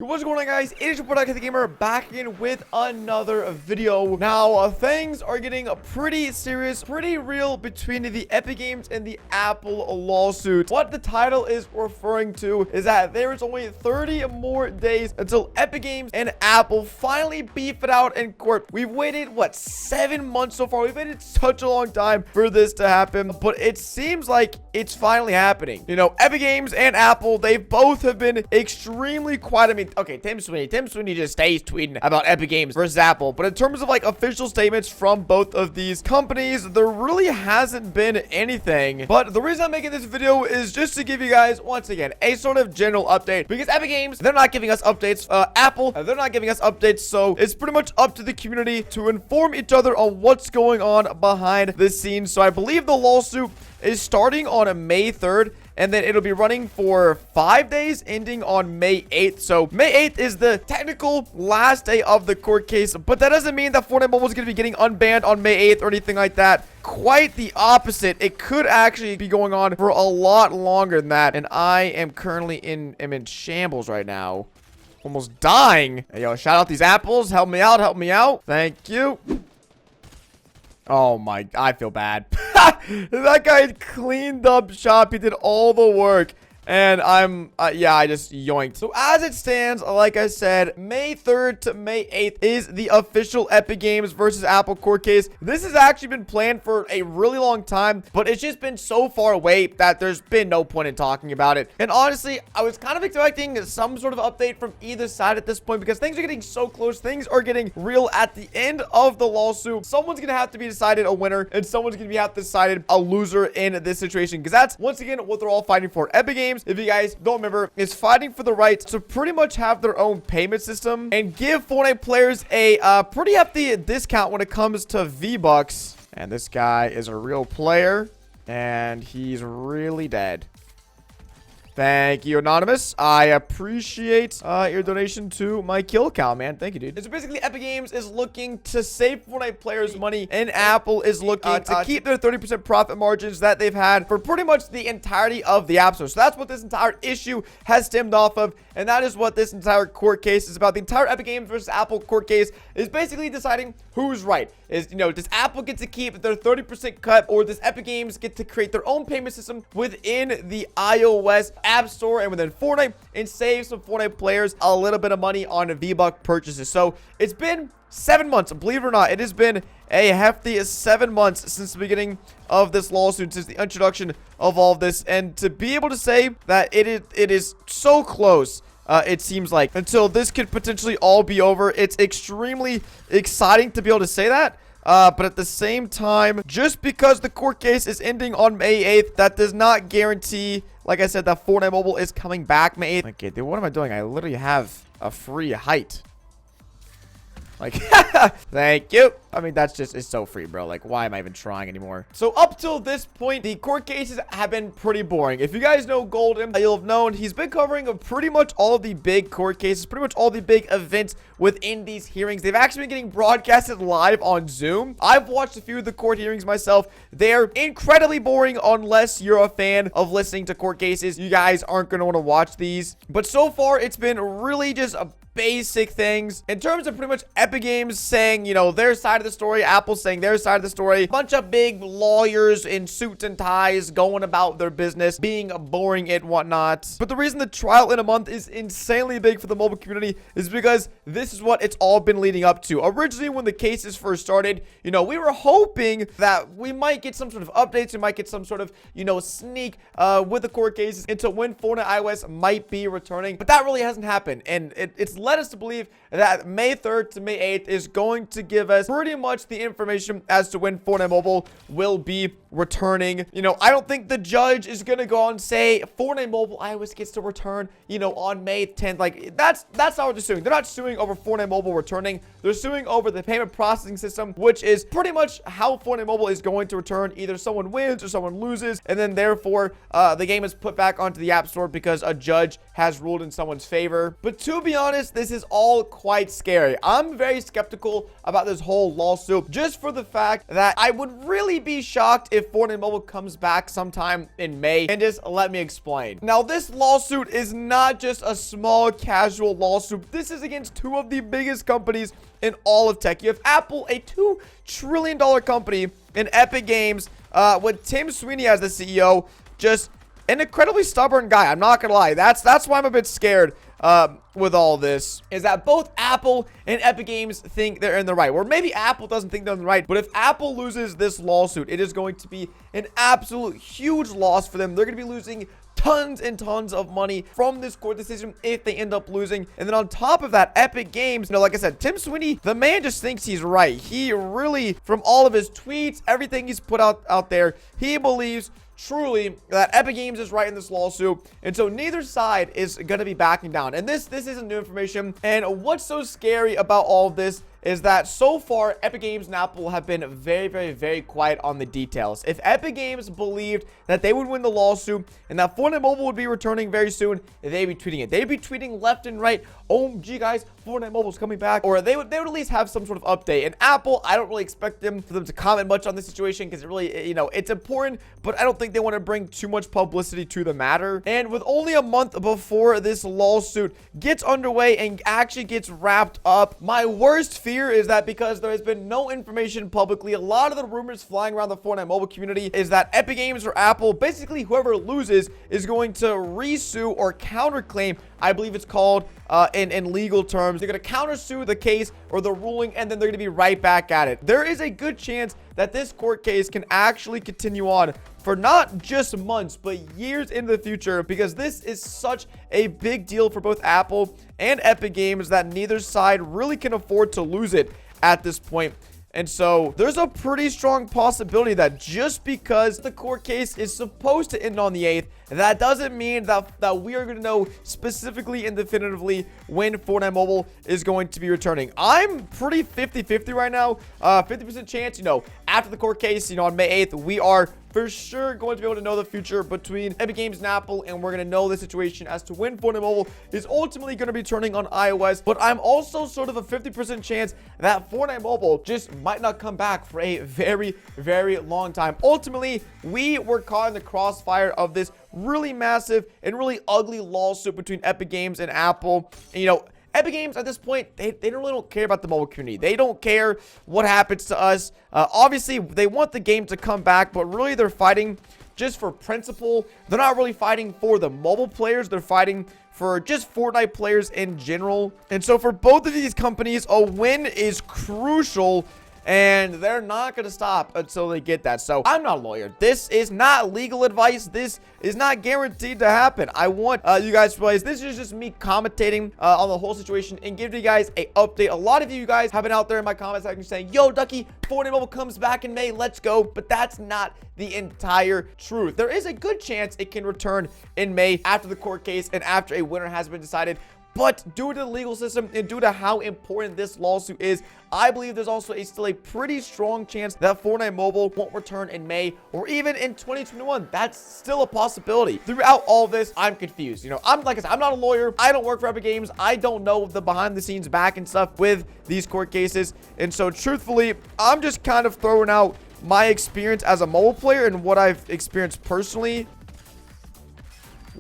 What's going on, guys? It is your boy DuckyTheGamer back again with another video. Now, things are getting pretty serious, pretty real between the Epic Games and the Apple lawsuit. What the title is referring to is that there is only 30 more days until Epic Games and Apple finally beef it out in court. We've waited, what, 7 months so far? We've waited such a long time for this to happen, but it seems like it's finally happening. You know, Epic Games and Apple, they both have been extremely quiet. I mean, okay, Tim Sweeney just stays tweeting about Epic Games versus Apple, but in terms of like official statements from both of these companies, there really hasn't been anything. But the reason I'm making this video is just to give you guys, once again, a sort of general update, because Epic Games, they're not giving us updates. Apple, they're not giving us updates, so it's pretty much up to the community to inform each other on what's going on behind the scenes. So I believe the lawsuit is starting on May 3rd, and then it'll be running for 5 days, ending on May 8th. So May 8th is the technical last day of the court case, but that doesn't mean that Fortnite Mobile is going to be getting unbanned on May 8th or anything like that. Quite the opposite. It could actually be going on for a lot longer than that, and I am currently in shambles right now. Almost dying. Hey, yo, shout out these apples. Help me out. Help me out. Thank you. Oh my, I feel bad. That guy cleaned up shop. He did all the work. And yeah, I just yoinked. So as it stands, like I said, May 3rd to May 8th is the official Epic Games versus Apple court case. This has actually been planned for a really long time, but it's just been so far away that there's been no point in talking about it. And honestly, I was kind of expecting some sort of update from either side at this point, because things are getting so close. Things are getting real at the end of the lawsuit. Someone's going to have to be decided a winner, and someone's going to have to decide a loser in this situation, because that's, once again, what they're all fighting for. Epic Games, if you guys don't remember, is fighting for the right to pretty much have their own payment system and give Fortnite players a pretty hefty discount when it comes to V-Bucks. And this guy is a real player, and he's really dead. Thank you, Anonymous. I appreciate your donation to my kill count, man. Thank you, dude. So basically, Epic Games is looking to save Fortnite players money, and Apple is looking to keep their 30% profit margins that they've had for pretty much the entirety of the App Store. So that's what this entire issue has stemmed off of, and that is what this entire court case is about. The entire Epic Games versus Apple court case is basically deciding who's right. Is, you know, does Apple get to keep their 30% cut, or does Epic Games get to create their own payment system within the iOS App Store and within Fortnite, and save some Fortnite players a little bit of money on V-Buck purchases? So it's been 7 months. Believe it or not, it has been a hefty 7 months since the beginning of this lawsuit, since the introduction of all of this. And to be able to say that it is so close, it seems like, until this could potentially all be over, it's extremely exciting to be able to say that. But at the same time, just because the court case is ending on May 8th, that does not guarantee, like I said, that Fortnite Mobile is coming back May 8th. Okay, dude, what am I doing? I literally have a free height. Like, thank you. I mean, that's just, it's so free, bro. Like, why am I even trying anymore? So up till this point, the court cases have been pretty boring. If you guys know Golden, you'll have known he's been covering pretty much all of the big court cases, pretty much all the big events within these hearings. They've actually been getting broadcasted live on Zoom. I've watched a few of the court hearings myself. They're incredibly boring unless you're a fan of listening to court cases. You guys aren't going to want to watch these. But so far, it's been really just a basic things in terms of pretty much Epic Games saying, you know, their side of the story, Apple saying their side of the story, a bunch of big lawyers in suits and ties going about their business, being boring and whatnot. But the reason the trial in a month is insanely big for the mobile community is because this is what it's all been leading up to. Originally, when the cases first started, you know, we were hoping that we might get some sort of updates, we might get some sort of, you know, sneak with the court cases into when Fortnite iOS might be returning, but that really hasn't happened, and it's led us to believe that May 3rd to May 8th is going to give us pretty much the information as to when Fortnite Mobile will be returning. You know, I don't think the judge is going to go on and say Fortnite Mobile iOS gets to return, you know, on May 10th. Like, that's not what they're suing. They're not suing over Fortnite Mobile returning. They're suing over the payment processing system, which is pretty much how Fortnite Mobile is going to return. Either someone wins or someone loses, and then therefore the game is put back onto the App Store because a judge has ruled in someone's favor. But to be honest, this is all quite scary. I'm very very skeptical about this whole lawsuit, just for the fact that I would really be shocked if Fortnite Mobile comes back sometime in May. And just let me explain. Now, this lawsuit is not just a small casual lawsuit. This is against two of the biggest companies in all of tech. You have Apple, a $2 trillion company, and Epic Games, with Tim Sweeney as the CEO, just an incredibly stubborn guy. I'm not gonna lie. That's why I'm a bit scared with all this, is that both Apple and Epic Games think they're in the right. Or maybe Apple doesn't think they're in the right, but if Apple loses this lawsuit, it is going to be an absolute huge loss for them. They're going to be losing tons and tons of money from this court decision if they end up losing. And then on top of that, Epic Games, like I said, Tim Sweeney, the man just thinks he's right. He really, from all of his tweets, everything he's put out there, he believes truly that Epic Games is right in this lawsuit, and so neither side is going to be backing down. And this isn't new information. And what's so scary about all of this is that so far Epic Games and Apple have been very quiet on the details. If Epic Games believed that they would win the lawsuit and that Fortnite Mobile would be returning very soon, they'd be tweeting it. They'd be tweeting left and right, OMG guys, Fortnite Mobile's coming back, or they would at least have some sort of update. And Apple, I don't really expect them to comment much on this situation, because it really, it's important, but I don't think they want to bring too much publicity to the matter. And with only a month before this lawsuit gets underway and actually gets wrapped up, my worst fear is that because there has been no information publicly, a lot of the rumors flying around the Fortnite Mobile community is that Epic Games or Apple, basically whoever loses, is going to resue or counterclaim, I believe it's called in legal terms. They're going to countersue the case or the ruling, and then they're going to be right back at it. There is a good chance that this court case can actually continue on for not just months, but years into the future, because this is such a big deal for both Apple and Epic Games that neither side really can afford to lose it at this point. And so there's a pretty strong possibility that just because the court case is supposed to end on the 8th, that doesn't mean that we are going to know specifically and definitively when Fortnite Mobile is going to be returning. I'm pretty 50-50 right now. 50% chance, after the court case, on May 8th, we are for sure going to be able to know the future between Epic Games and Apple, and we're going to know the situation as to when Fortnite Mobile is ultimately going to be turning on iOS. But I'm also sort of a 50% chance that Fortnite Mobile just might not come back for a very long time. Ultimately, we were caught in the crossfire of this really massive and really ugly lawsuit between Epic Games and Apple. And, Epic Games at this point, they really don't care about the mobile community. They don't care what happens to us. Obviously, they want the game to come back, but really they're fighting just for principle. They're not really fighting for the mobile players. They're fighting for just Fortnite players in general. And so for both of these companies, a win is crucial, and they're not going to stop until they get that. So I'm not a lawyer. This is not legal advice. This is not guaranteed to happen. I want you guys to realize this is just me commentating on the whole situation and giving you guys a update. A lot of you guys have been out there in my comment section saying, yo, Ducky, Fortnite Mobile comes back in May. Let's go. But that's not the entire truth. There is a good chance it can return in May after the court case and after a winner has been decided. But due to the legal system and due to how important this lawsuit is, I believe there's also still a pretty strong chance that Fortnite Mobile won't return in May or even in 2021. That's still a possibility. Throughout all this, I'm confused. Like I said, I'm not a lawyer. I don't work for Epic Games. I don't know the behind the scenes back and stuff with these court cases. And so truthfully, I'm just kind of throwing out my experience as a mobile player and what I've experienced personally.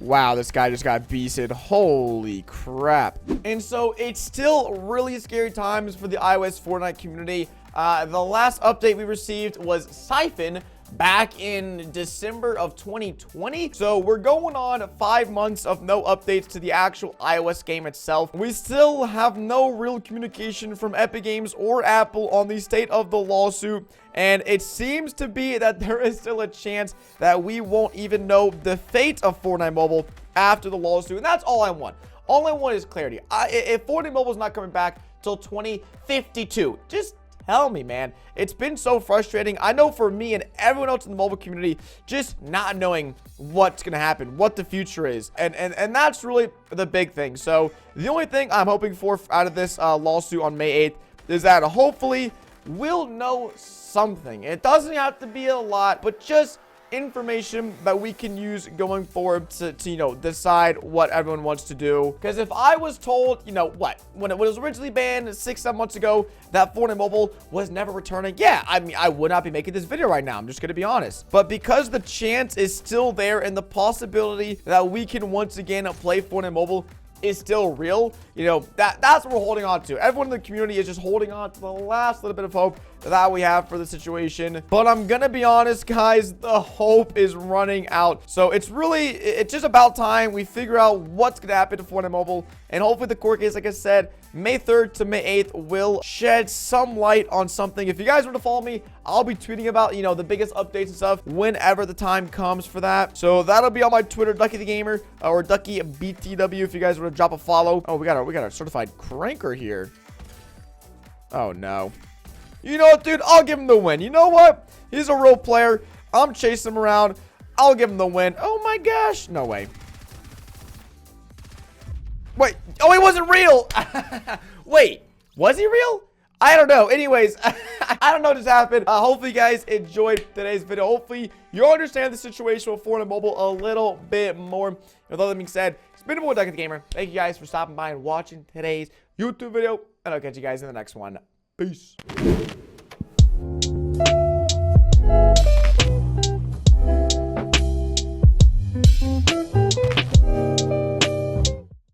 Wow, this guy just got beasted. Holy crap. And so it's still really scary times for the iOS Fortnite community. The last update we received was Siphon back in December of 2020. So we're going on 5 months of no updates to the actual iOS game itself. We still have no real communication from Epic Games or Apple on the state of the lawsuit. And it seems to be that there is still a chance that we won't even know the fate of Fortnite Mobile after the lawsuit. And that's all I want. All I want is clarity. If Fortnite Mobile is not coming back till 2052, just tell me, man. It's been so frustrating. I know for me and everyone else in the mobile community, just not knowing what's going to happen, what the future is. And that's really the big thing. So the only thing I'm hoping for out of this lawsuit on May 8th is that hopefully we'll know something. It doesn't have to be a lot, but just information that we can use going forward to you know, decide what everyone wants to do. Because if I was told, you know, when it was originally banned 6-7 months ago, that Fortnite Mobile was never returning, yeah, I mean, I would not be making this video right now. I'm just gonna be honest. But because the chance is still there and the possibility that we can once again play Fortnite Mobile is still real, you know, that's what we're holding on to. Everyone in the community is just holding on to the last little bit of hope that we have for the situation. But I'm gonna be honest, guys, the hope is running out. So it's just about time we figure out what's gonna happen to Fortnite Mobile, and hopefully the court case, like I said, May 3rd to May 8th will shed some light on something. If you guys want to follow me, I'll be tweeting about, you know, the biggest updates and stuff whenever the time comes for that. So that'll be on my Twitter, DuckyTheGamer, or DuckyBTW, if you guys want to drop a follow. Oh, we got a certified cranker here. Oh no. You know what, dude? I'll give him the win. You know what? He's a real player. I'm chasing him around. I'll give him the win. Oh my gosh. No way. Wait. Oh, he wasn't real. Wait. Was he real? I don't know. Anyways, I don't know what just happened. Hopefully you guys enjoyed today's video. Hopefully you understand the situation with Fortnite Mobile a little bit more. With all that being said, it's been a boy, DuckyTheGamer. Thank you guys for stopping by and watching today's YouTube video. And I'll catch you guys in the next one. Peace.